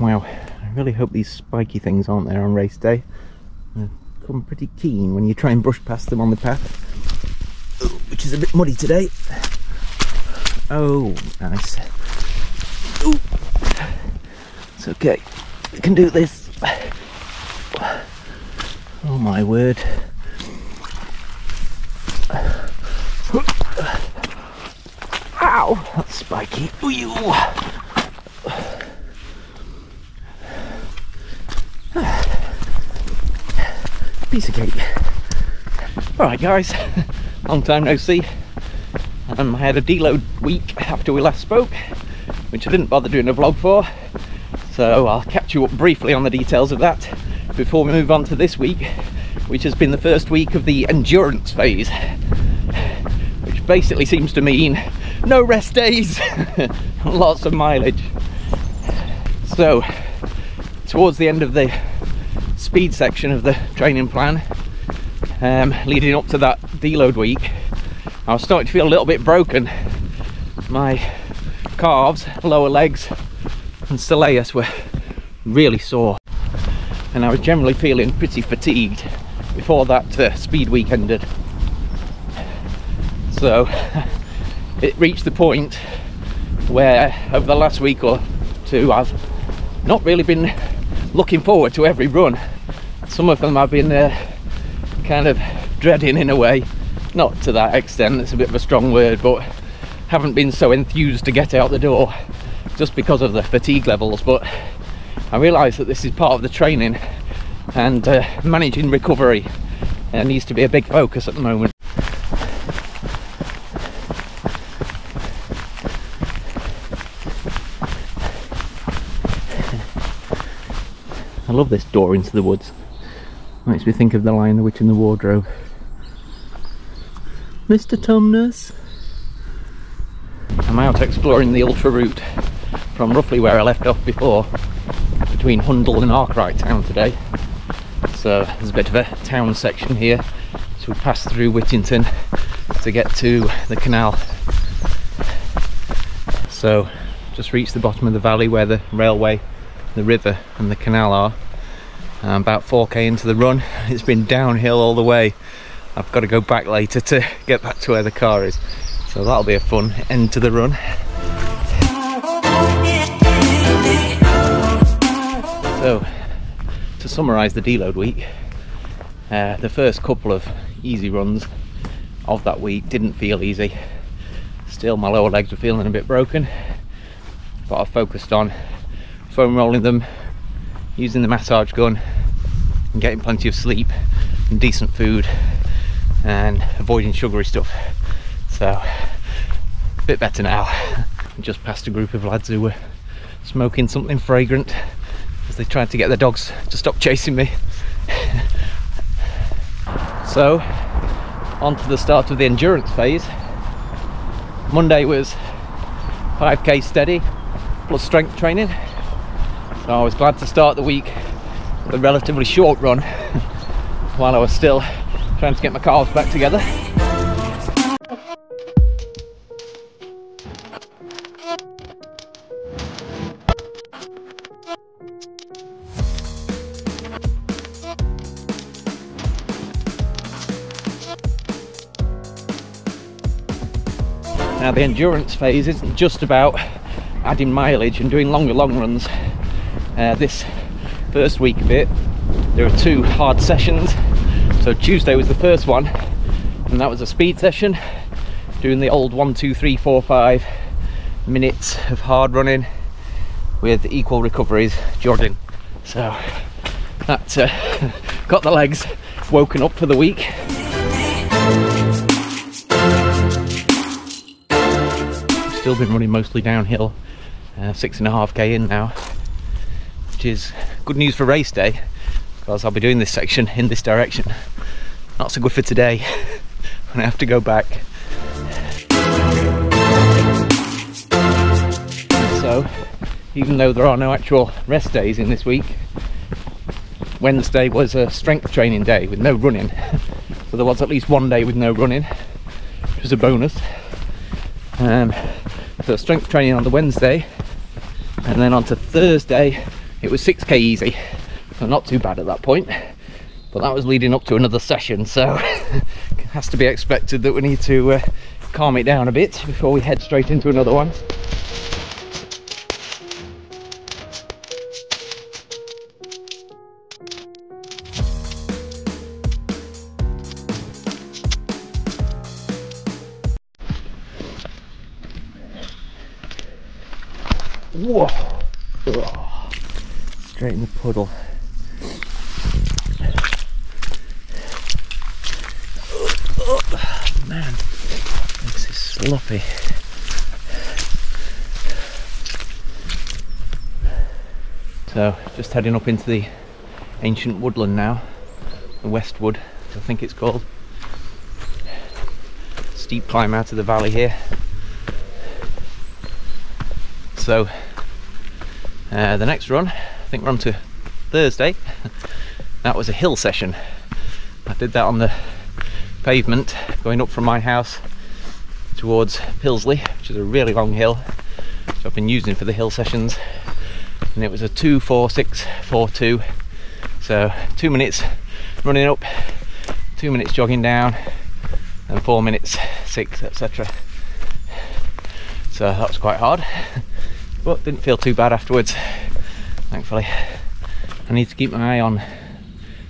Wow, I really hope these spiky things aren't there on race day. They become pretty keen when you try and brush past them on the path, which is a bit muddy today. Oh, nice. Ooh. It's okay, we can do this. Oh my word. Ow, that's spiky. Ooh. Piece of cake. Alright guys, long time no see. I had a deload week after we last spoke, which I didn't bother doing a vlog for, so I'll catch you up briefly on the details of that before we move on to this week, which has been the first week of the endurance phase, which basically seems to mean no rest days, lots of mileage. So towards the end of the speed section of the training plan, leading up to that deload week, I was starting to feel a little bit broken. My calves, lower legs and soleus were really sore, and I was generally feeling pretty fatigued before that speed week ended. So it reached the point where over the last week or two I've not really been looking forward to every run. Some of them I've been kind of dreading in a way, not to that extent, it's a bit of a strong word, but haven't been so enthused to get out the door just because of the fatigue levels. But I realise that this is part of the training, and managing recovery needs to be a big focus at the moment. I love this door into the woods. Makes me think of The Lion, the Witch and the Wardrobe. Mr. Tumnus. I'm out exploring the ultra route from roughly where I left off before, between Hundle and Arkwright town today. So there's a bit of a town section here, so we pass through Whittington to get to the canal. So just reached the bottom of the valley where the railway, the river and the canal are. I'm about 4k into the run. It's been downhill all the way. I've got to go back later to get back to where the car is, so that'll be a fun end to the run. So to summarise the deload week, the first couple of easy runs of that week didn't feel easy. Still, my lower legs were feeling a bit broken, but I focused on foam rolling them, using the massage gun and getting plenty of sleep and decent food and avoiding sugary stuff. So a bit better now. Just passed a group of lads who were smoking something fragrant as they tried to get their dogs to stop chasing me. So on to the start of the endurance phase. Monday was 5k steady plus strength training. So I was glad to start the week with a relatively short run while I was still trying to get my calves back together. Now the endurance phase isn't just about adding mileage and doing longer long runs. This first week of it, there are 2 hard sessions. So Tuesday was the first one, and that was a speed session, doing the old 1, 2, 3, 4, 5 minutes of hard running with equal recoveries, jogging. So that got the legs woken up for the week. Still been running mostly downhill, 6.5k in now, which is good news for race day, because I'll be doing this section in this direction. Not so good for today when I have to go back. So even though there are no actual rest days in this week, Wednesday was a strength training day with no running, so there was at least one day with no running, which was a bonus. So strength training on the Wednesday, and then on to Thursday it was 6k easy, so not too bad at that point, but that was leading up to another session, so it has to be expected that we need to calm it down a bit before we head straight into another one. Whoa! Oh, straight in the puddle. Oh, man, this is sloppy. So, just heading up into the ancient woodland now, the Westwood, I think it's called. Steep climb out of the valley here. So the next run, I think we're on to Thursday, that was a hill session. I did that on the pavement going up from my house towards Pilsley, which is a really long hill, which I've been using for the hill sessions, and it was a 2, 4, 6, 4, 2, so 2 minutes running up, 2 minutes jogging down, and 4 minutes 6, etc. So that was quite hard, but didn't feel too bad afterwards, thankfully. I need to keep my eye on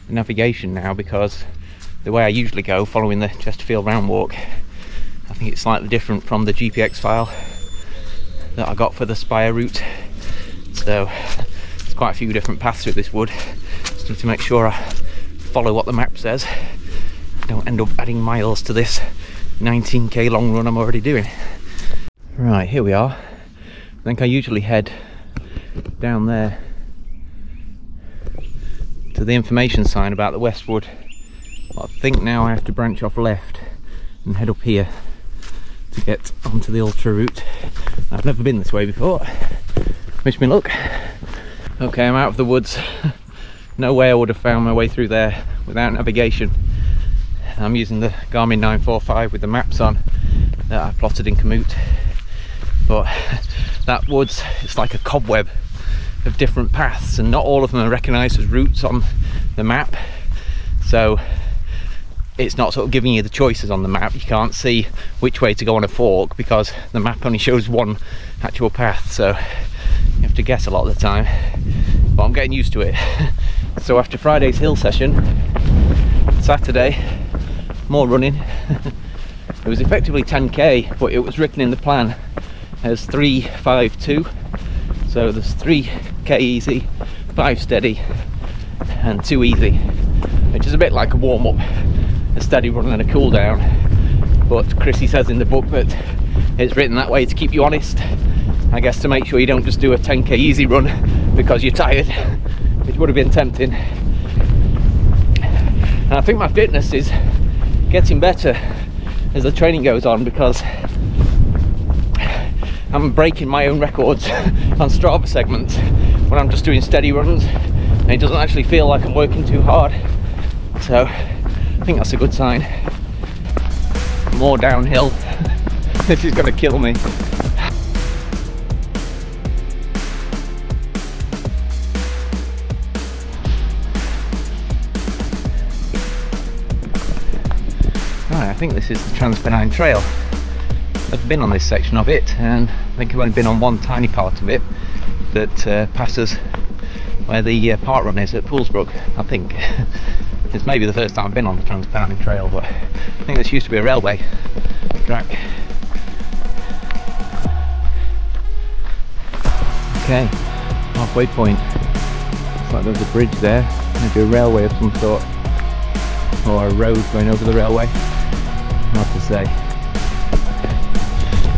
the navigation now, because the way I usually go, following the Chesterfield round walk, I think it's slightly different from the GPX file that I got for the Spire route. So there's quite a few different paths through this wood, just need to make sure I follow what the map says, don't end up adding miles to this 19k long run I'm already doing. Right, here we are. I think I usually head down there to the information sign about the Westwood, but I think now I have to branch off left and head up here to get onto the ultra route. I've never been this way before. Wish me luck. Okay, I'm out of the woods. No way I would have found my way through there without navigation. I'm using the Garmin 945 with the maps on that I plotted in Komoot. But that woods, it's like a cobweb of different paths, and not all of them are recognised as routes on the map, so it's not sort of giving you the choices on the map. You can't see which way to go on a fork because the map only shows one actual path, so you have to guess a lot of the time, but I'm getting used to it. So after Friday's hill session, Saturday, more running. It was effectively 10k, but it was written in the plan as 3, 5, 2, so there's 3k easy, 5 steady and 2 easy, which is a bit like a warm-up, a steady run and a cool down, but Chrissy says in the book that it's written that way to keep you honest, I guess, to make sure you don't just do a 10k easy run because you're tired, which would have been tempting. And I think my fitness is getting better as the training goes on, because I'm breaking my own records on Strava segments when I'm just doing steady runs, and it doesn't actually feel like I'm working too hard, so I think that's a good sign. More downhill. This is going to kill me. Right, I think this is the Transpennine Trail. I've been on this section of it, and I think I've only been on one tiny part of it that passes where the park run is at Poolsbrook. I think it's maybe the first time I've been on the Transpennine Trail, but I think this used to be a railway track. Okay, halfway point. Looks like there's a bridge there, maybe a railway of some sort, or a road going over the railway. Hard to say.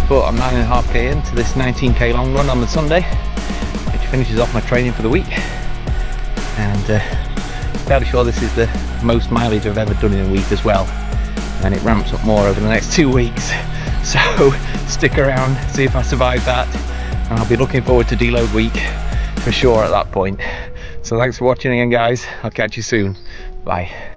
But I'm 9.5k into this 19k long run on the Sunday, which finishes off my training for the week, and fairly sure this is the most mileage I've ever done in a week as well, and it ramps up more over the next 2 weeks, so stick around, see if I survive that, and I'll be looking forward to deload week for sure at that point. So thanks for watching again, guys. I'll catch you soon. Bye.